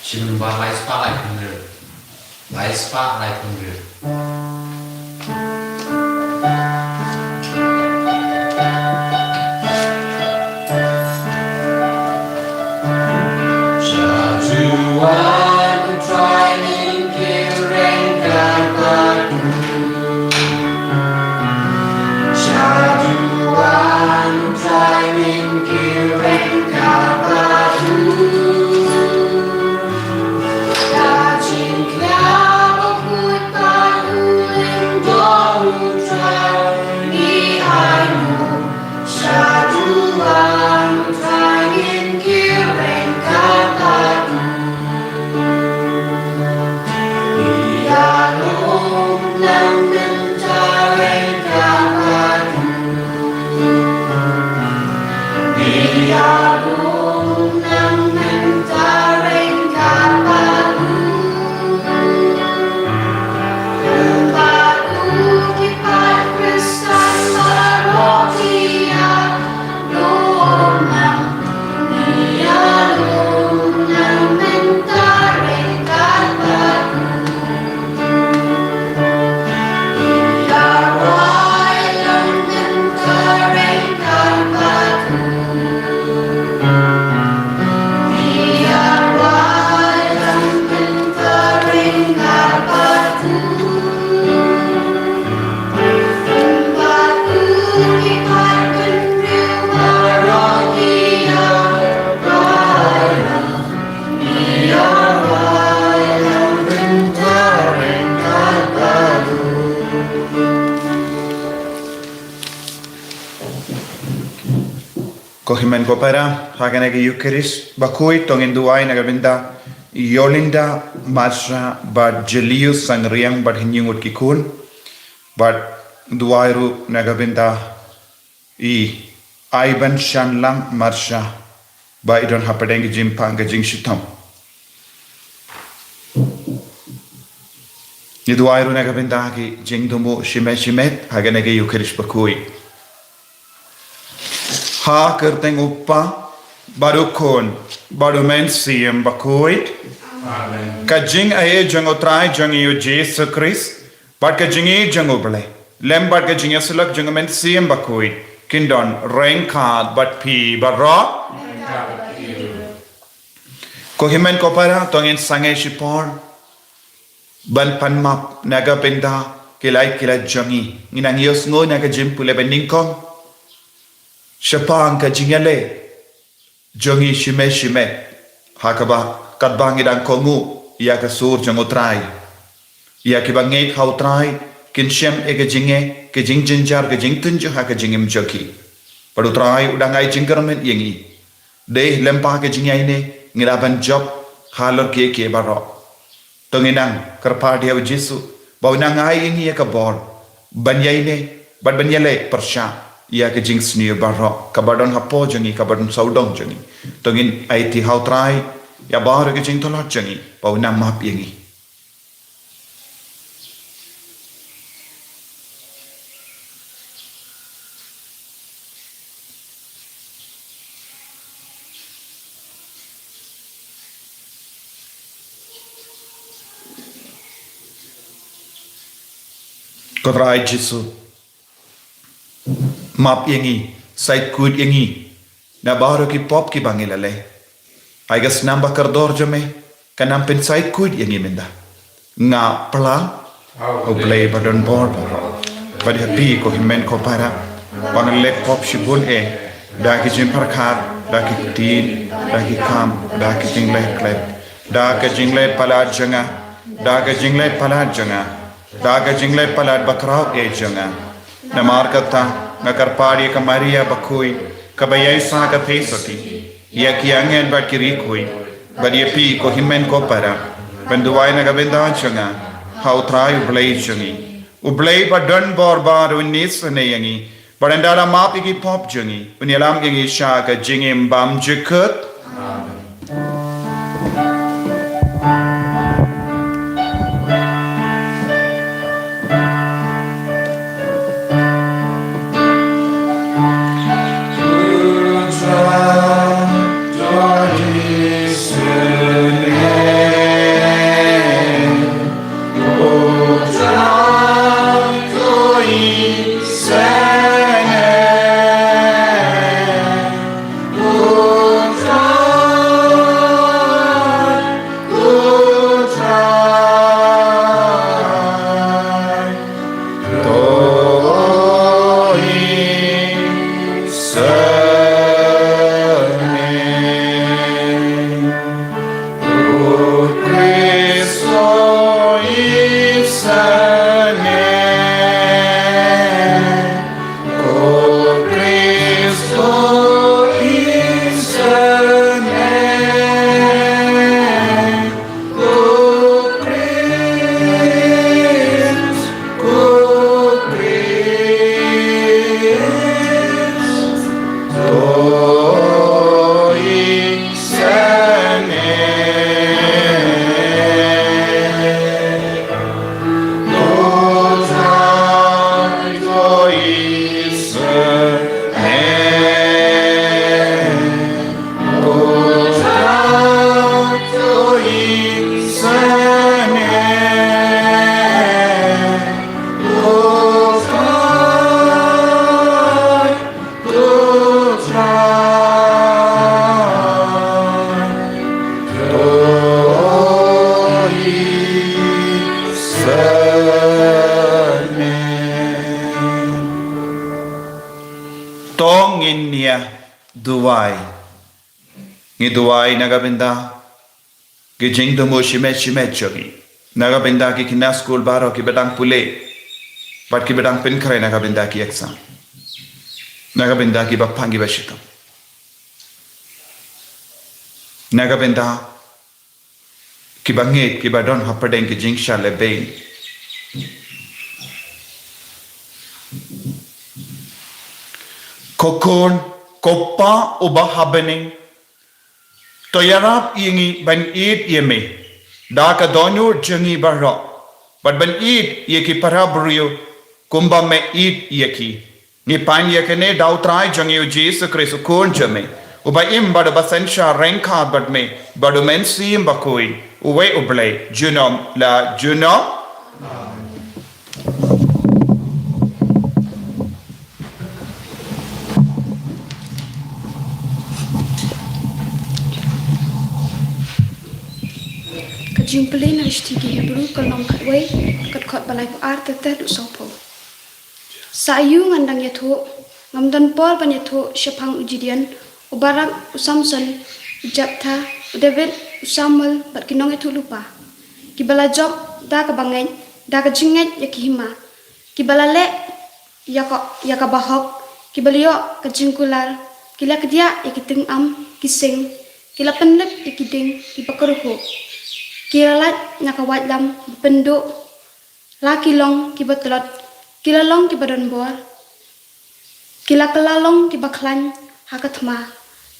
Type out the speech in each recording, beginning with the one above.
지금 봐 라이스 파 라이 분들 라이스 파 라이 분들 자주한 트라이닝 길행 갈바두 자주한 트라이닝 길행 갈바두 Kohimen kopera, haganege Eucharis, bakui tongin duai nagabinda, Yolinda Marsha bad Jelius sangriang bad hinyungut kikun, bad duairu nagabinda I Ivan Shanlang Marsha ba idon hapadengi jimpang gajing shitam. Ni duairu nagabinda ki jingdumu shimet haganege Eucharis bakui. Ha kerteng uppa barukon barumen siem bakuit kajing aye jango trai jangi yu Jesus Christ but kajing e jango bale lem but kajing yasulak jango men siem bakuit kindon rain card but pi barra kohimen kopara tongin sange shipor ban panmap naga pinda kilai jangi inang yos ngo naga jimpule beningkong Shapang ka jingale jongi shime hakaba kadbangi dan kongu ya ka sur jango trai ya ki bangai khau trai kin shem e ka jinge ke jing jinjar ke jing tunju ha ka jingim joki padu trai udangai jingkarmen yengi de lempa ke jingai ne ngiraban job halor ke baro tonginang karpa dia jisu baunang ai ini ya ka bor banyai ne bad banyale persha ia ke jing sni barro kabadon hapo jangi kabadon saudong jangi tongin aiti hau trai ya bar ke jing tolot jangi pau nam map yengi kodrai jisu map yengi sait kuit yengi na baru ki pop ki bangilale aigas namba kardor jame kanam pen sait kuit yengi menda nga pla o play badon bor bad happy ko himen ko para panale pop shibun e da ki jim parkar da ki tin da ki kam da ki jingle klep da ka jingle palat janga da ka jingle palat janga da ka jingle palat bakraw e janga na markata na karpari ka Maria bakui kabayay sa ka pesoti ya ki angen ba kirikui badi pi ko himen ko para banduay na gabenda changa how try ublay changi ublay ba don bor ba unis ne yangi barandara mapi ki pop jangi unyalam yangi sha ka jingim bam jikut Try, tong in nia duwai. Ngi duwai nagabinda. Gijing dumo shimet jogi. Nagabinda ki kina school baro ki bedang pule. But ki bedang pinkare nagabinda ki exam. Nagabinda ki bapangi bashikam. Nagabinda ki bangit ki badon hapadeng ki jingsha lebein. Kokon kopa uba habening toyarap ingi ban eat yeme daka donyo jangi barro but ban eat yeki parabrio kumba me eat yeki ni pan yekene dautrai jangi jesu kristo kon jame uba im badu basensha renka bad me badu men sim bakoi uwe uble junom la junom Jing pelin harus tinggi Hebrew kalau kat way kat kot balai puar teteh duk sopo. Sayu ngandang yathu ngamdan pol ban yathu syapang ujidian ubarak usamson ujaptha David usamal bat kinong yathu lupa. Kibala job da ka bangai da ka jinget yakihima. Kibala le yakabahok kibalio ka jingkular kila kedia yakiting am kising kila penlep yakiding kipakaruhu. Kiralat nakawat lam penduk laki long kibatlot kilalong kibadon bor kila kelalong kibaklan hakatma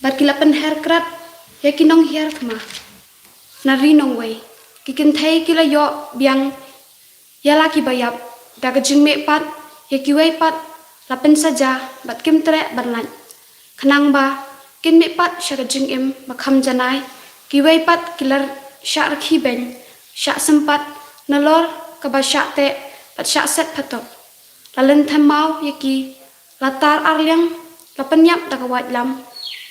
bar kila penher krat yakinong hiar thma nari nong way kikinthai kila yo biang yala kibayap daga jingme pat yakiway pat lapen saja bat kim tre barlan khnang ba kinme pat shaga jingim bakham janai kiway pat kilar syak rakhi ben syak sempat nalor kaba syak te pat syak set patok lalen thamau yaki latar arliang lapenyap dakawat lam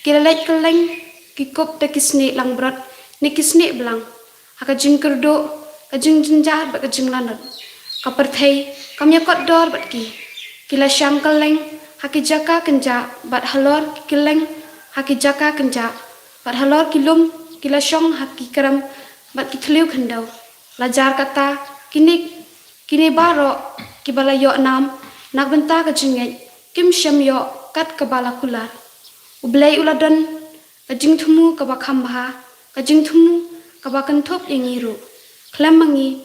kilalek keleng kikop te kisni lang brot ni kisni belang haka jing kerdo ka jing jinjar ba ka jing lanat ka perthai kamya kot dor bat ki kila syang keleng haki jaka kenja bat halor keleng haki jaka kenja bat halor kilum kila syong haki karam bat kitliu khandau lajar kata kini baro kibala yo nam nak benta ka jinget kim syam yo kat kabala kular ublai uladon kajing thumu ka bakham bha kajing thumu ka bakan thop ingiru klamangi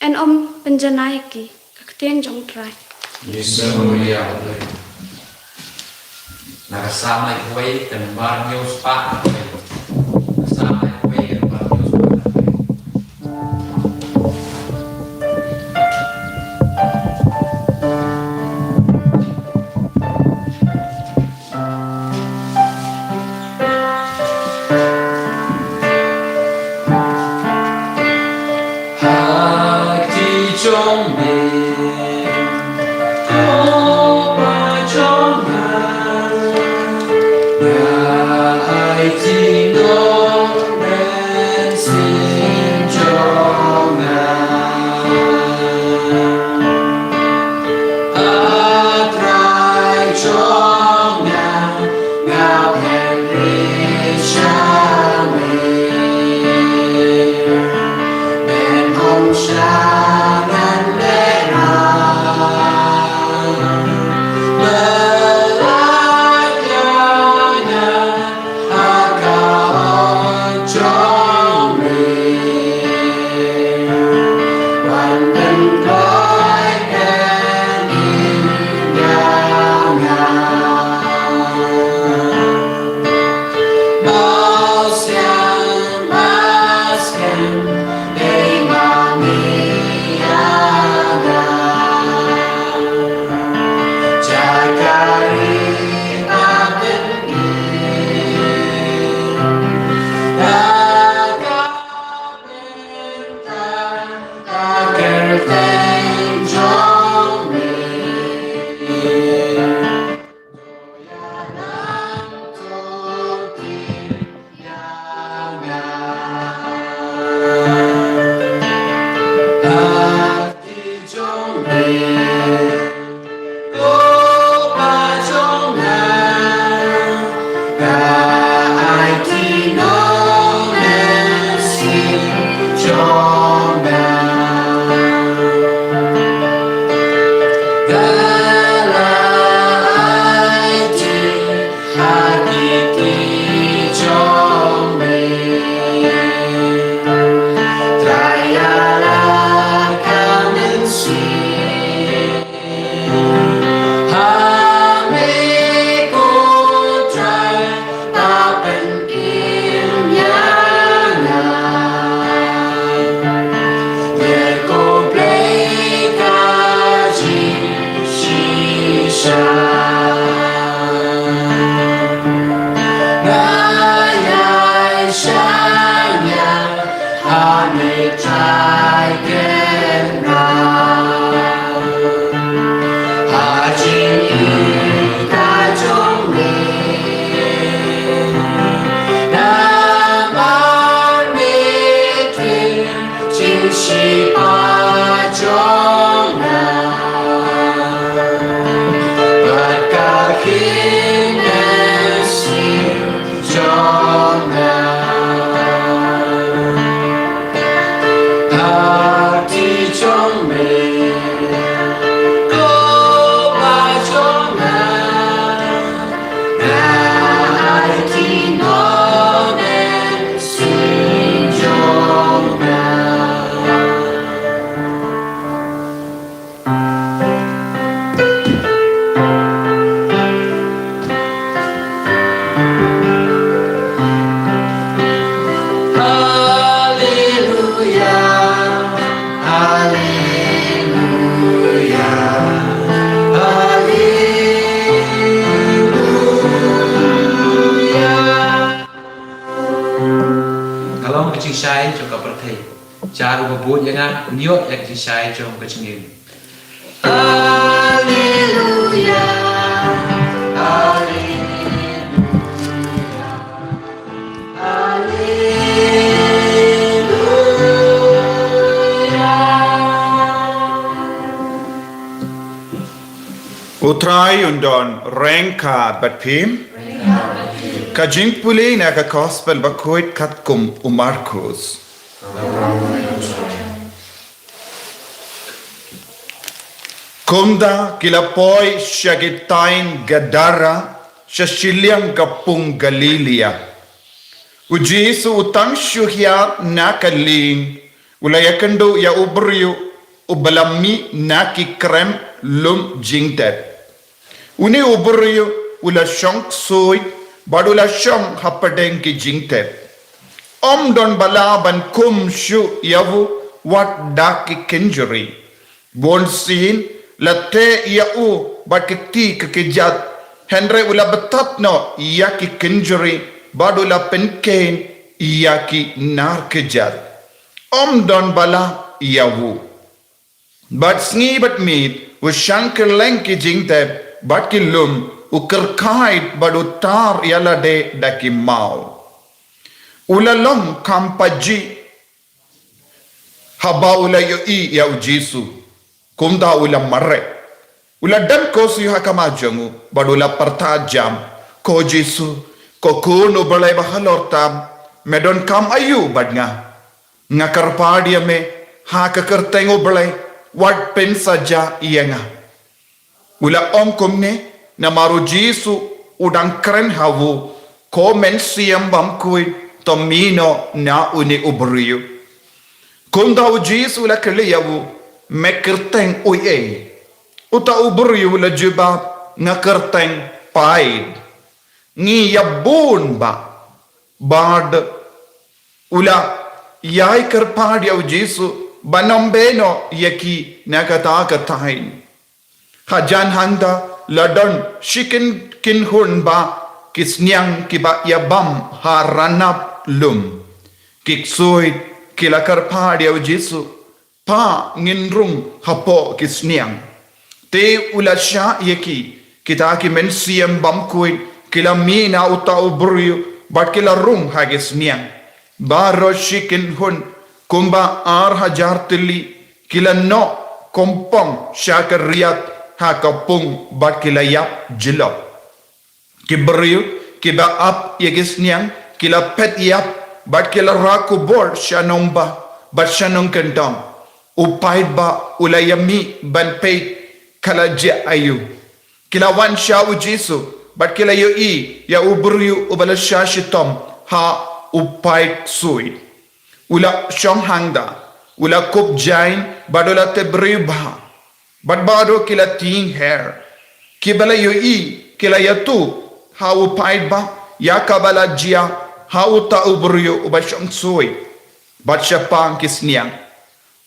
en om penjanai ki kakten jong trai Yesus mulia oleh nakasama ikway kanbar niyo spa nakasama ikway kanbar niyo spa Hãy Kalau kecing saya juga pergi. Cara berbuat jangan niat yang kecing saya cuma kecingin. Haleluya, haleluya, haleluya. Utrai undon rengka batpim. Kajing puli na ka gospel bakoit katkum Markus. Kumda kilapoi syagitain Gadara syasiliang kapung Galilea. Ujisu utang syuhya nakaling ulayakando ya ubriyo ubalami nakikrem lum jingtet. Uni ubriyo ula syong soy badula syong hapadeng ki jingtet. Om don balaban kum syu yavu wat daki kinjuri. Bon sin late yau bakiti kekejat. Henry ula betat no yaki kinjuri badula penken yaki nar kejat. Om don bala yavu. But sngi but meet was shankar lenki jingtet but ki lum ukerkait badutar yala de daki mau. Ulalom kampaji haba ula yoi ya ujisu kumda ula mare ula dan kosu hakama jangu badula partajam ko jisu ko kuno balai bahalor tam medon kam ayu badnga ngakar padia me hakakertengo balai wat pen saja ienga ula om kumne na maru jisu udang keren hawu ko men siam bamkuit tomino na uni ubriyo. Kunda ujisu la keliyawu mekerteng uye. Uta ubriyo la jubab ngakerteng paid. Ngi yabun ba. Bad ula yai kerpad ya ujisu banambeno yaki nakatakatain. Hajan handa ladon shikin kinhun ba kisnyang kiba yabam haranap lum kiksoy kilakar pa dia ujisu pa nginrung hapo kisniang te ulasya yeki kita ki mensiam bamkuin kila mina uta ubriyo bat kila rung hagisniang baro shikin hun kumba ar hajar tili kila no kompong syakar riyat hakapung bat kila yap jilop kibriyo kiba ap yagisniang kila pet yap bat kila raku bor syanomba bat syanong kentong upaid ba ulayami ban peit kala je ayu kila wan sya ujisu bat kila yoi ya ubriyu ubala sya shitom ha upaid sui ula syong hangda ula kup jain badola tebriyu ba bat bado kila ting hair kibala yoi kila yatu ha upaid ba ya kabala jia hauta ubriyo ubashong sui batsya pang kisniang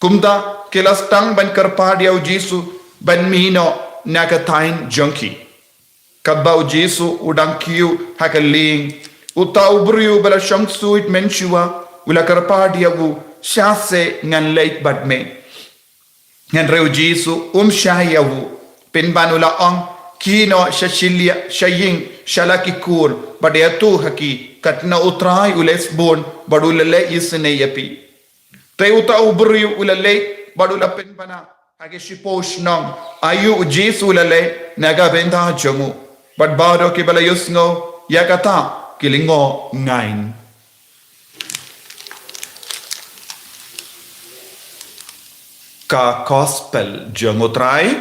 kumda kilastang ban karpadiya ujisu ban mino nakatain junkie kabba ujisu udang kiyu hakaling uta ubriyo bala shong sui menshua ula karpadiya u syase ngan leit badme ngan re ujisu shayawu pinbanula ong kino shashilia shaying shalakikur badayatu haki katna utrai ules bon badulale isne yapi te uta ubri ulale badula penbana hage shiposh nong ayu jisu ulale naga benda jamu But baro ki bala yusngo yakata kilingo ngain. Ka gospel jengotrai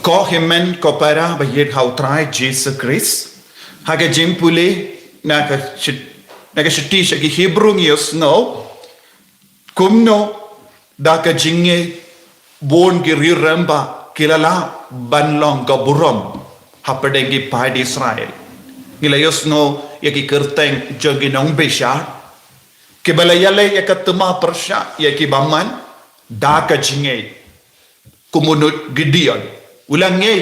ko himen ko para bayed hautrai Jesus Christ haga jimpule naga shiti shagi Hebrew yusno kumno daka jinge bon ki riramba kilala banlong ka burom hapadengi pai di Israel ngila yusno yaki kerteng jogi nong besha ke balayale yakatma persha yaki baman daka jinge kumunut Gideon ulange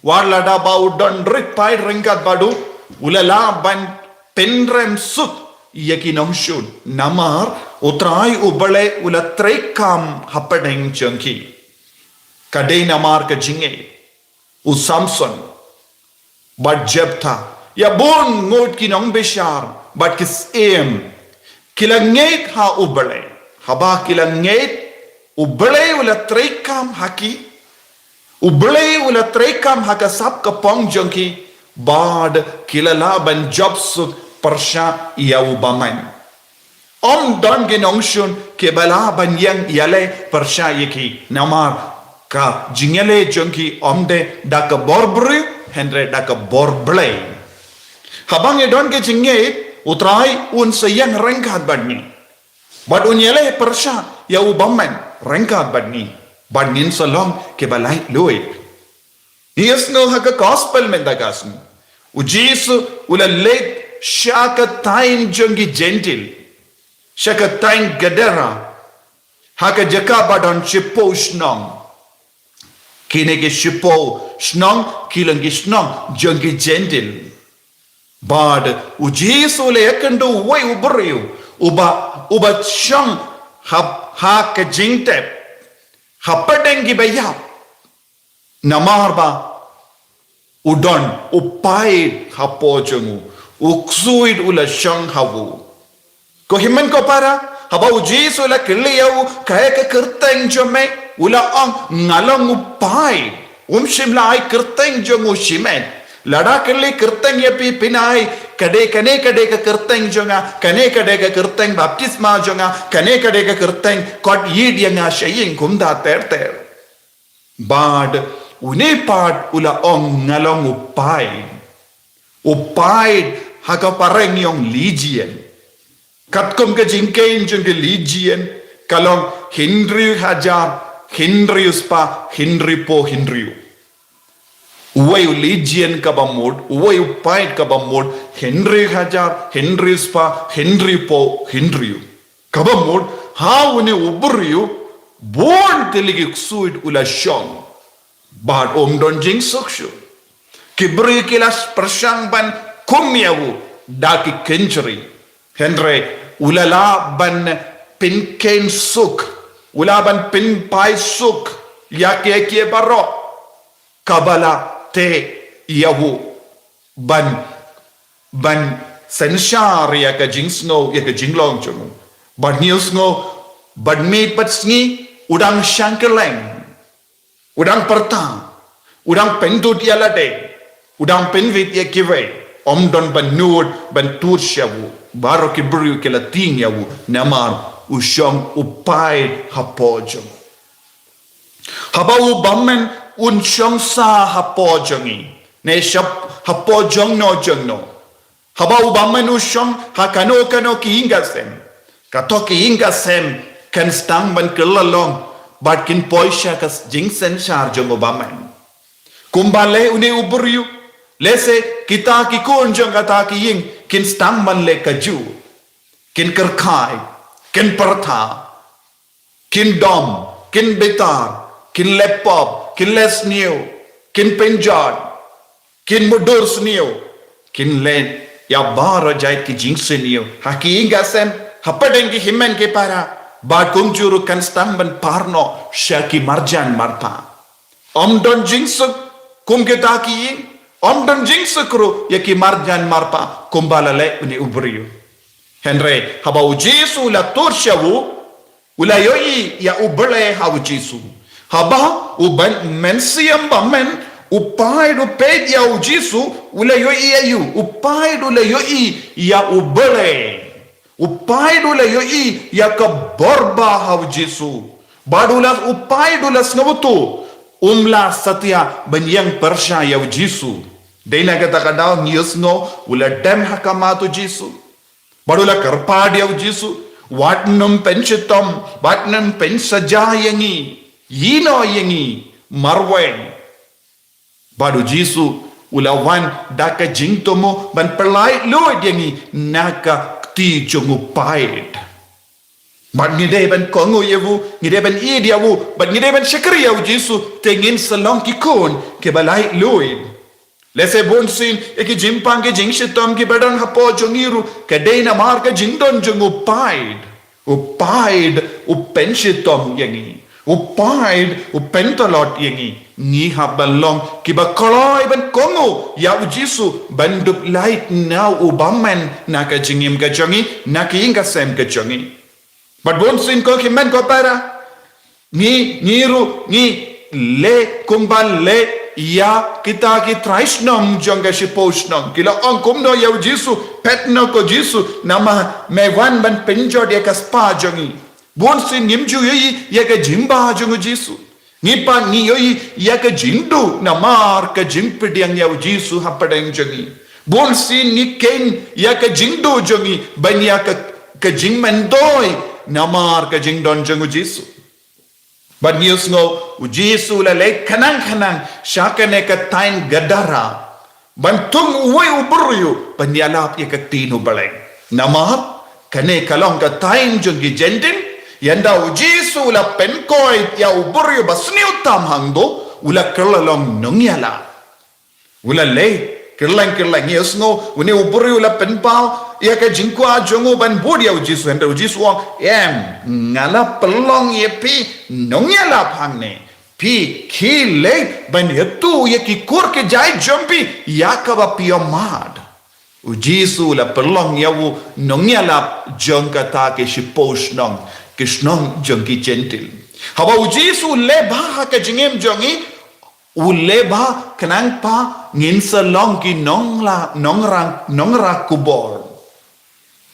warlada bau don rik pai ringkat badu ulala ban penrem sut yaki nong shun namar utrai ubale ulatrekam hapadeng jengki kadai namar ka jinge u Samson but Jephthah ya bon ngot ki nong beshar but kis em kilanget ha ubale haba kilanget ubale ulatrekam haki ubale ulatrekam haka sap ka pong jengki bad kilala ban jobsut persha ya ubaman om don genong shun ke bala ban yang yale persha yeki namar ka jingale jengki omde dak borbru hendre dak borblay habang don ke jinge utrai un sayang rengkat badni bad un yale persha ya ubaman rengkat badni badnin salong ke balai loy yes no haka gospel mendagasn ujisu ulalet shakatain jongi gentil shakatain gadera haka jaka badon chipo shnong kinege chipo shnong kilangi shnong jongi gentil bad ujisu le yakando way ubriu uba shang haka jingtep hapadengi bayap namarba udon upai hapo jongu uksuid ula shang hawu ko himan ko para haba ujisu la kliau kaya ka kerteng jome ula ang ngalong upai shimla ai kerteng jongu shimet lada kli kerteng yapi pinai kade ka kerteng jonga kane ka kerteng baptisma jonga kane ka kerteng kot yid yanga shaying kumda ter bad une part ula ong ngalong upai haka pareng yong legion katkum ka jingkain jung legion kalong Henry hajar Henryus pa Henry po Henryu uway legion ka bamod uway upai ka bamod Henry hajar Henryus pa Henry po Henryu ka bamod ha une ubriyu bon teligi suid ula shong bad don jing sukshu kibri kilas persang ban kumyawu daki kenjri Henry ulala ban pinken suk ulaban pin pai suk yake baro kabala te yawu ban senshar yaka jingsno yaka jinglong chung ban news ngo ban meet pat sngi udang shankeleng udang pertang udang pendut yalade udang penvit yakive don ban nod ban tur shawu baro kibru kela ting yawu namar ushong upai hapojong habau bammen un shong sa hapojongi ne shap hapojong no jongno habau bammen ushong hakano ki ingasem katoki ingasem kan stang ban kelalong bat kin poisha kas jingsen char jong bammen kumbale une uburiu lese kita ki kon jong kata ki ying kin stang man le kaju kin kerkai kin pertha kin dom kin betar kin laptop kin les new kin penjad kin mudur new kin len ya baro jai ki jingsen new haki ingasem hapadengi himen ke para ba kunjuru kan stang ban parno shaki marjan marpa don jingsuk kum kita ki ying don jingsukru yaki marjan marpa kumbala le ni ubriu Henry haba ujisu la torshawu Ulayoi ya ubele hau Jisu. Haba uban mensiam bamen upai do ped ya u Jisu ulayoi ya yu upai do layoi ya ubele. Upai do layoi ya kaborba hau Jisu. Badulas upai do las ngabutu umla satya banyang persya ya u Jisu. Dena kata kadau ngiusno ula dem hakamatu Jisu. Badula karpad ya u Jisu. Watnam penchitom, watnam pensaja yangi, yino yangi, marwen. Badu Jisu ulawan daka jingtomo ban perlai loid yangi naka ti jungu paid. Bad ngide ban kongo yavu, ngide ban idiavu, bad ngide ban syakri yavu Jisu tengin salong kikon ke balai loid. Lese bonsin eki jimpang ke jingshitom ki badang hapo jongiru ke dena mar ke jingdon jong upaid upenshitom yangi upaid upentolot yangi ni habalong ki bakoloi ban kongo ya Jisu bandup light now ubamen na ka jingim ka jongi na ki inga sem ka jongi but bonsin ko ki men ko para ni niru ni le kumbal le ya kita ki traisnom jonga shiposnom kila angkum no ya Jisu petno ko Jisu nama mewan ban penjo dia ka spa jongi bonsin nimju yi ya ka jimba jongu Jisu nipa ni yoi ya ka jindu namar ka jimpediang ya Jisu hapadang jongi bonsin ni ken ya ka jindu jongi banya ka jingmendoi namar ka jingdon jongu Jisu. But news ngo Jisu la le kanang syakane ka tain gadara bantung uwe ubruyu panyalap ya ka tinu baleng namar kane kalong ka tain jongi jendin yanda Jisu la penkoi ya ubruyu basni utam hangdo ula kerlalong nongyala ula le kerlang news ngo uni ubruyu la penpao ya ka jingkwa jongo ban bodia Jisu handa Jisu wang ngala pelong ye pi nongyala pangne pi kile ban yetu ye ki kur ke jai jompi ya ka ba piomad Jisu la pelong yawu nongyala jongka ta ke shiposh nong kishnong jongki gentil haba Jisu le ba ka jingem jongi uleba kanang pa nginsa long ki nongra kubor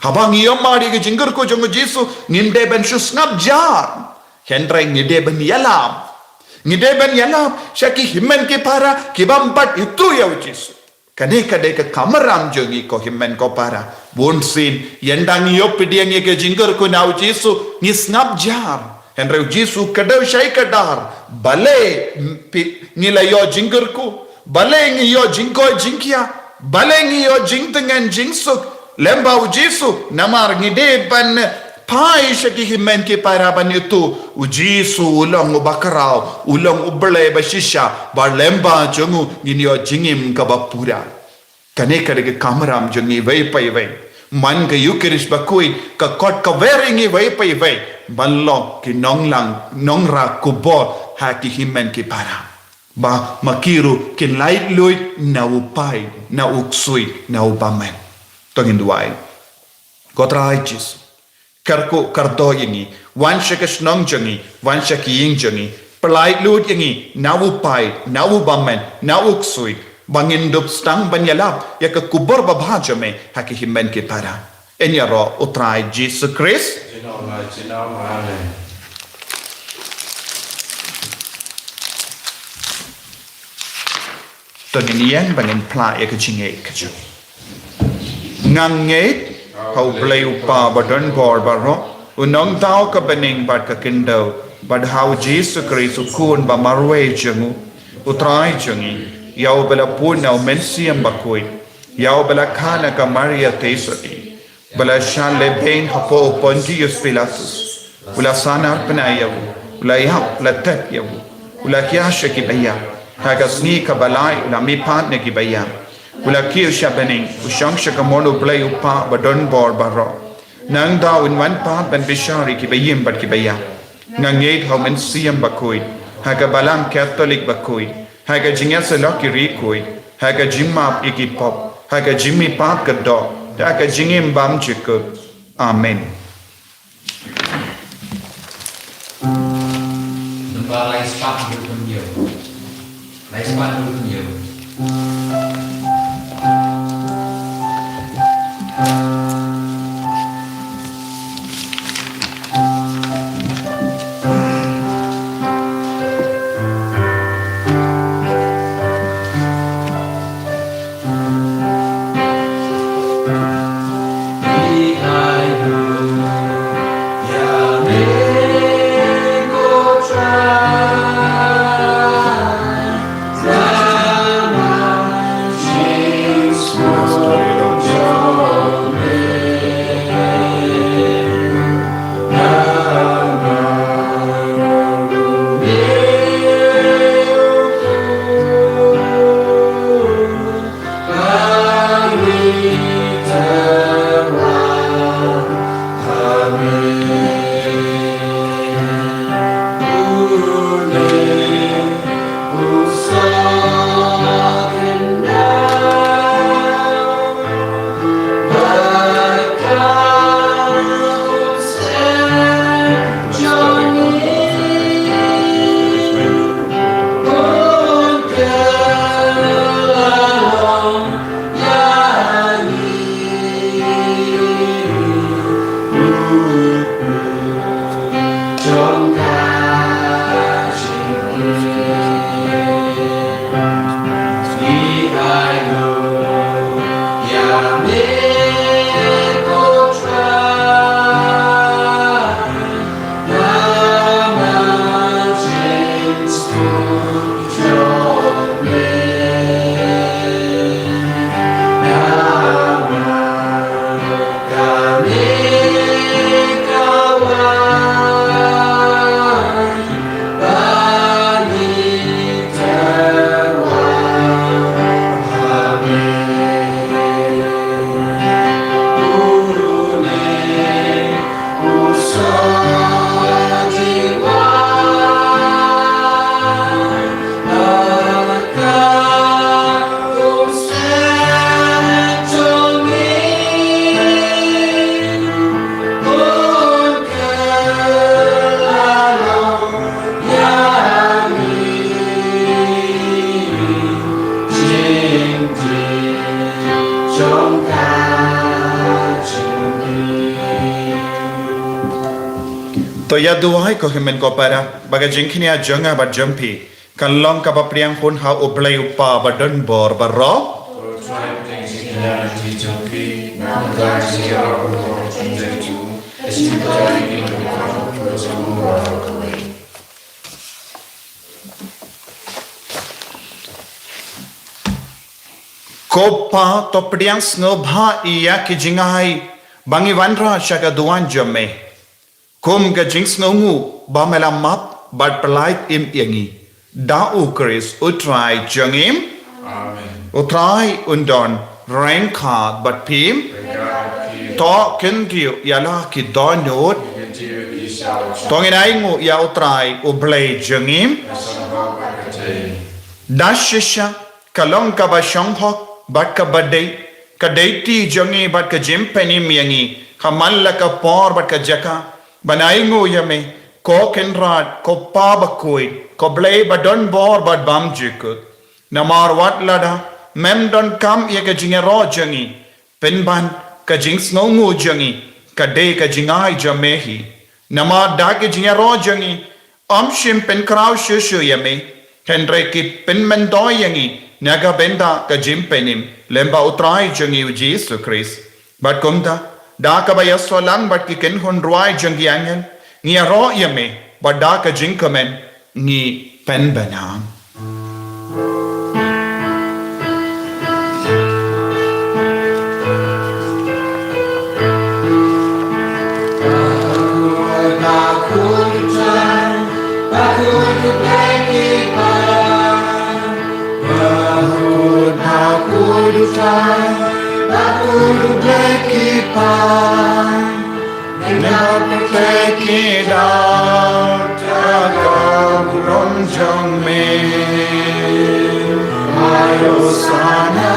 habang iyo mari ke jingger ko jongo Jisu nginde ben shusngap jar hendreng ngide ben yalam syaki himen ke para kibampat itu ya Jisu kade ke kamaram jongi ko himen ko para bonsin yendang iyo pidiang ke jingger ko na Jisu ngisngap jar hendreng Jisu kadaw syai kadar bale nilayo jingger ko bale ngiyo jingko jingkia bale ngiyo jingtengan jingsuk lembau Jisu namar ngide ban pai syaki himen ke para ban itu Jisu ulang ubakarau ulang ubele bashisha bar lemba jongu nginyo jingim kabapura kane ke kamaram jongi vai man ke yukirish bakui ka kot ka veringi vai ballo ki nongra kubor haki himen ke para ba makiru kin light luit na upai na uksui na ubamen tongin duai kotrai Jisu kardo yangi wansha kashnong jongi wansha ki ying jongi pelait lut yangi nawu pai nawu bamen nawu ksui bangindup stang banyalap ya ke kubur babhajame haki himen ke para enyaro utrai Jisu Christ tongin yang bangin pla ya ke jinge ke nganget hau blai upa badon bor baro unong tau ka bening bad ka kindo bad hau Jisu Kristu kun ba marwe jengu utrai jengi yau bela puna mensiam bakui yau bela kana ka Maria tesoti bela shale ben hapo Pontius Pilatus ula sana penayawu ula yap la tet yawu ula kiasha ki baya haga sni ka balai ula mi patne ki baya ula kiu shabening ushang shakamono play upa badon bor baro nang daw in one part ban bishari ki bayim bat ki baya nang yed how men siam bakoi haga balang Catholic bakoi haga jingyasa loki rikoi haga jimma iki pop haga jimmi pat kado haga jingim bam chikut amen và lấy spat được hơn nhiều, lấy spat được hơn nhiều. तो या दुआई को हिमन को para baga jingkhinia jonga ba jumpi kan long ka ba priang hun ha ublai upa ba don bor ba ro ko pa to priang sngo bha iya ki jingai bangi wanra shaka duan jomme kum ga jings ngu ba mela map bat palait im yangi da u chris utrai jangim amen utrai undon rain card but pim to ken dio yala ki donot tong inai ngu ya utrai u blay jangim dashisha kalong ka ba shong hok bat ka badai ka deiti jangi bat ka jim penim yangi kamal la ka por bat ka jaka banai ngu yame ko kenrat ko pa bakoi ko blay badon bor bad bam jikut namar wat lada mem don kam ye ka jingero jangi penban ka jings no ngu jangi ka de ka jingai jamehi namar da ke jingero jangi am shim pen kraw shushu yame henre ki pen men do yangi naga benda ka jim penim lemba utrai jangi Jesus Christ bat kumda da ka ba yaswalang bat ki ken hon ruai jangi angen ngi ro yame bat da ka jinkamen ngi pen banang Hosanna,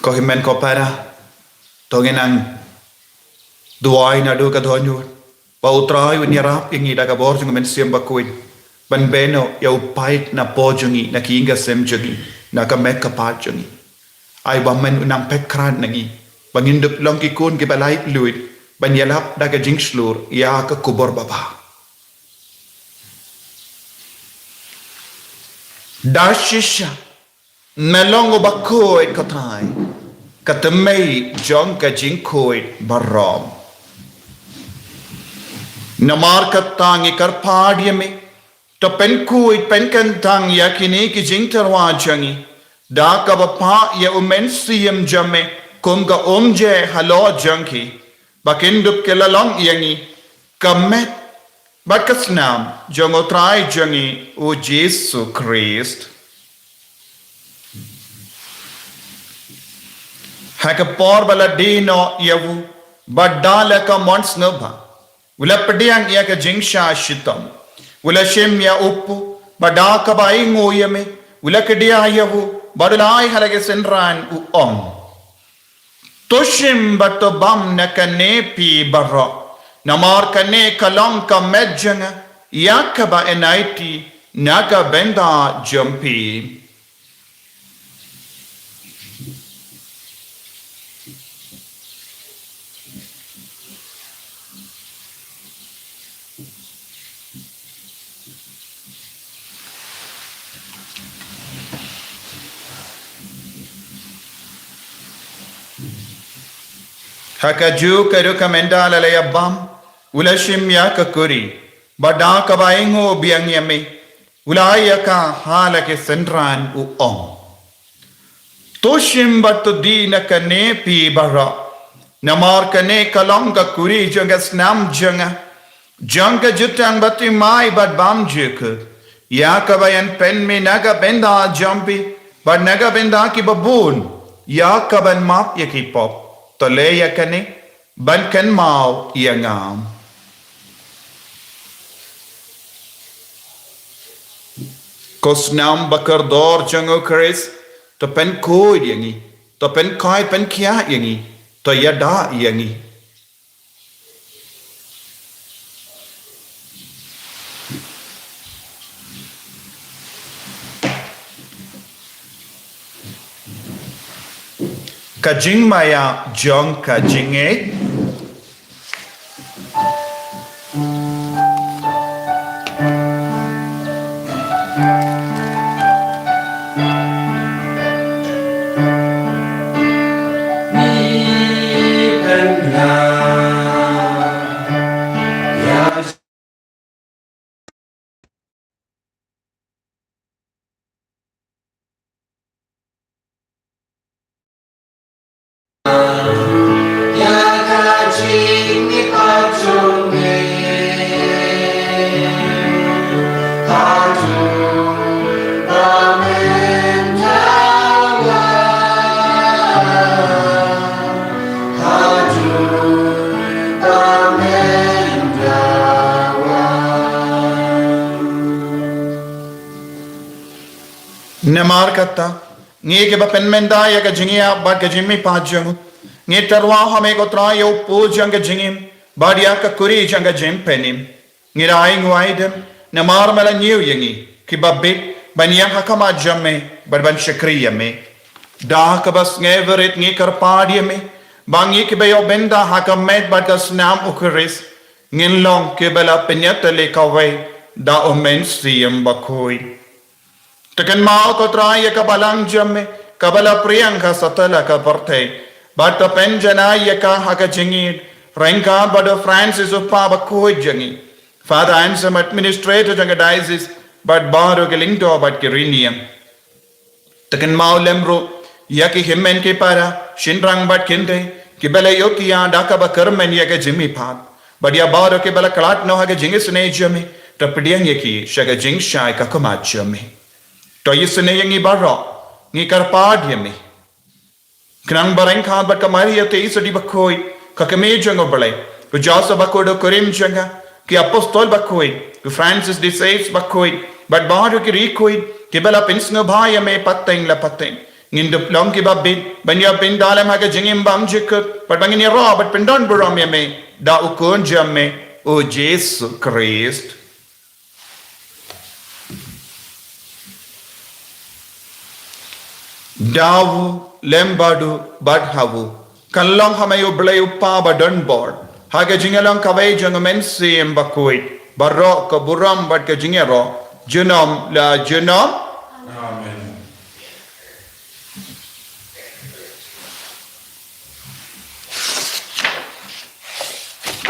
Kohimen ko para tongin ang duay na do kadonyo pautray unyarap ingi daga borjung men siyam bakuin ban beno ya upait na pojungi na kinga semjungi na kamek kapajungi ay bamen unang pekran nangi bangindup long kikun ke balait luit ban yalap daga jingslur ya ka kubor baba dashisha melongo bakoit katay katamay jong ka jingkoit barom namar katang ikar padyame to penkuit penkantang yakini ki jingtarwa jangi da ka bapa ya umensiyam jame kumga omje halo janki bakindup kelalong yangi kamet bakasnam jongotrai jangi o Jesu Christ Hakapor bala dino yavu badala ka mons nobha wala pediang ya ka jingsha shitam wala shem ya uppu badaka bai ngoyame wala kedia yavu badalai halage senran u om toshim bato bam nakane pi barra namar kane kalong ka medjanga yakaba enaiti naga benda jumpi Hakaju karuka mendala layabam ulashim ya kakuri bada kabaingo biang yame ulaya ka halake sendran u om toshim batu dina kane pi bara namar kane kalonga kuri janga snam janga jutang bati mai bad bam juk ya kabayan pen me naga benda jampi bad naga benda ki babun ya kaban map yaki pop Toleya kane ban kan mau iangam kosnam bakar dor jango Chris to pen koi yangi to pen kai pen kya yangi to yada yangi Kajing maya jong kajing Namar kata nge ke ba penmenda ya ka jingia ba ka jimmi pajang nge tarwa hame ko tra yo pu jang ka jingim ba dia ka kuri jang ka jim penim nge rai ngwaidem namar mala nyu yangi ki ba bit ban yang hakama jamme ban ban shakriya me da ka bas nge verit nge kar padi me bangi ke ba yo benda hakamet ba ka snam ukris ngin long ke bala penyat le ka wai da omen siyam ba khoi Tekan mau ko try ka balang jamme kabala priyang ka satala ka partay but the penjana yaka haka jingi ranka but Francis of Papa ko jingi Father Ansem administrator janga diocese but baro ke lingto but kirinium Tekan mau lemro yaki himmen ke para shinrang but kinte कि bela yoki ya daka ba kermen ya ke jimi pat badia baro ke bela kalat no ha ke jingis ne jami ta pediang ye ki shaga jing shai ka kama jami to yisne yangi baro ngi karpad yemi knang barang kha bat kamari ya te isodi bakoi ka keme jango bele ku jasa bakodo korim janga ki apostol bakoi ku Francis de Sales bakoi but baro ki rekoi ki bela pinsno bhaya me pateng la pateng Ngindup long ki babit banya pin dalam haga jingim bam jikut but bangin ya ro but pindon buram ya me da ukun jamme o Jesus Christ dawu lembadu badhawu kallong hamayo blayu pa badon board haga jingalang kawai jangamen sim bakoi barro ka buram bad ka jingero junom la junom Amen.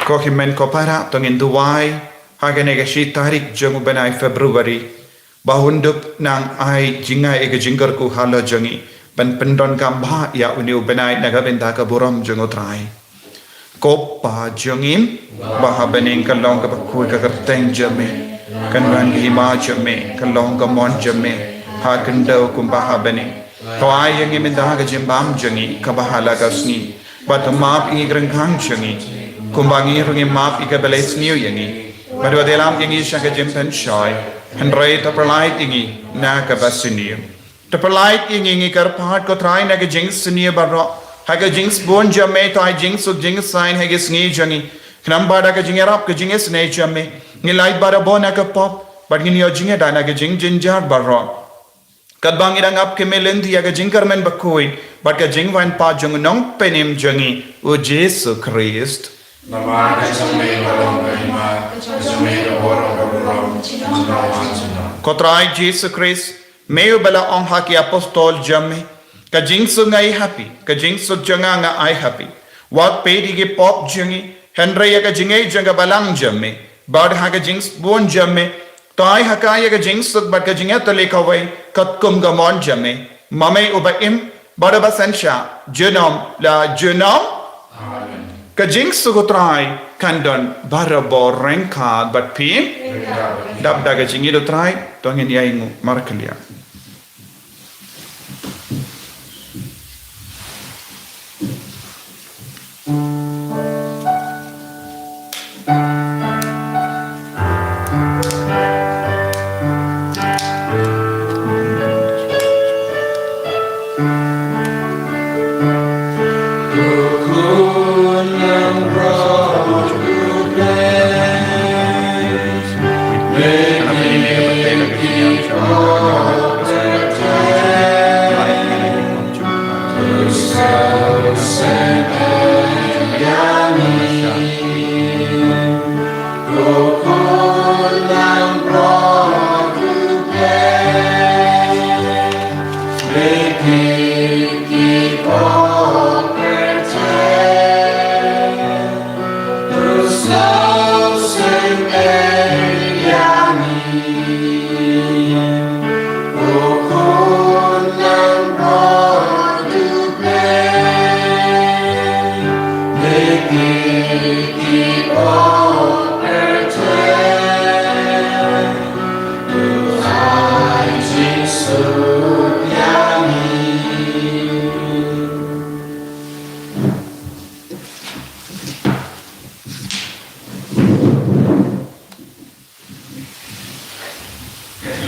Kohi men kopara tongin duwai hagane ga shi tarik jangu benai Februari bahundup nang ai jingai ega jinggar ku hala jangi ban pendon gamba ya uniu benai naga benda ka buram jangu trai kopa jangim baha bening kalong ka bakui ka kerteng jame kan ran hima jame kalong ka mon jame ha kendo kum baha bening kawai yang minda ga jimbam jangi ka bahala ka sni bat map ingi grengkhang jangi kumbangi rungi map ika beles new yangi madwa delam yangi shaka jimpen shoy handrai ta perlait yangi na ka basiniu ta perlait yangi kar phat ko trai na ka jings siniu barro haga jings bon jamme to ai jings uk jings sign haga sni jangi knam bada ka jingerap ka jings ne jamme ni light bara bona ka pop but ni yo jinga dana ka jing jinjar barro kadbang irang ap ke melendi aga jingkar men bakoi but ka jingwan pa jung nong penim jangi o Jesus Christ Nama kami orang beriman, kami orang berulang, Kotrai Jesus Christ, meu bela ong haki apostol jamme, ka jingsu ngai happy, ka jingsu janga nga ai happy. Wat pedi ge pop jangi, Henry ya ka jingai janga balang jamme, bad ha ka jings bon jamme, to ai haka ya ka jingsu bad ka jinga tale kawai, kat kum ga mon jamme, mame ubaim, bada basensha, junom la junom. Ka jingsu ko try kandon barabo renka but pi dab daga jingi do try to ngin yaingu markalia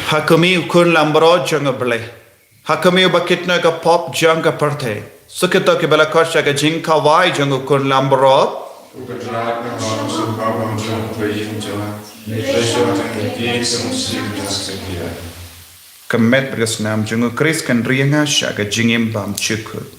Hakami ukun lambro janga bele. Hakami bakitna ka pop janga parthe. Sukito ke bela kosha ka jinka wai janga ukun lambro. Ukadrag na orang subawang jang bayin jang, presyo ang kikiig sa muslim jang sekian. Kemet berkenam janga Chris kan rianga sha ka jingim bam chukut.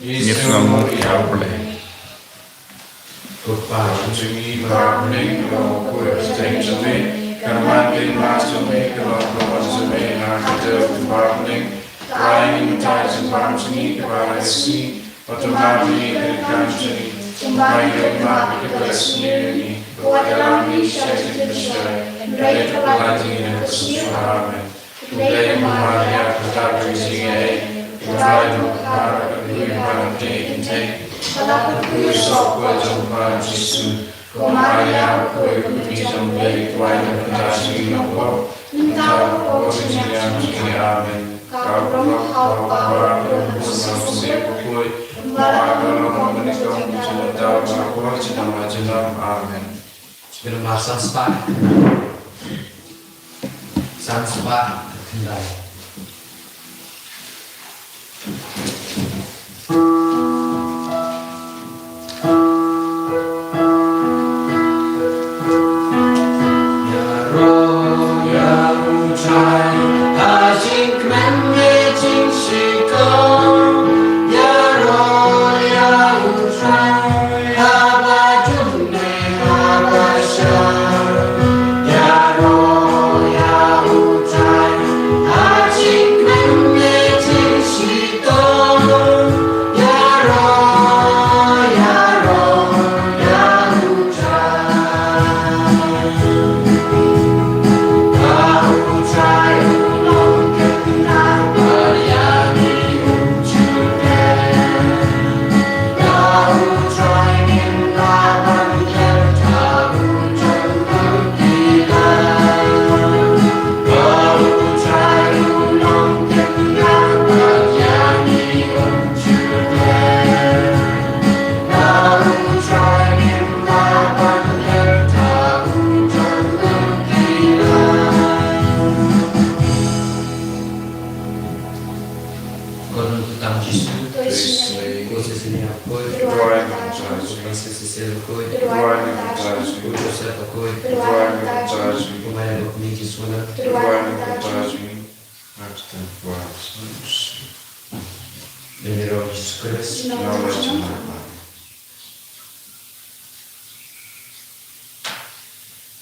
Nghiệp ngầm kéo lệ. Goodbye to me, Lord, make the Lord good, take to me, command in master me, the Lord, to me, and I could do the bargaining, crying in the tides and bounds to me, the I see, but to my me, the country, to my good man, the blessed me, what allow me, shed in the sky, and break the lighting in the sea, amen. Today, my heart, the dark raising a, the ride of the heart, and the human take and take. Salah ku sok ku jumpa Yesus. Kumaya ku ikuti jambeli tuan pentasih nopo. Engkau kau senyap sini amin. Kau belum kau bawa belum bersama sepukui. Malah belum menikam cinta bahawa cinta majelam amin. Sebelum masa sepak, sang sepak kendai. Jesus Christ,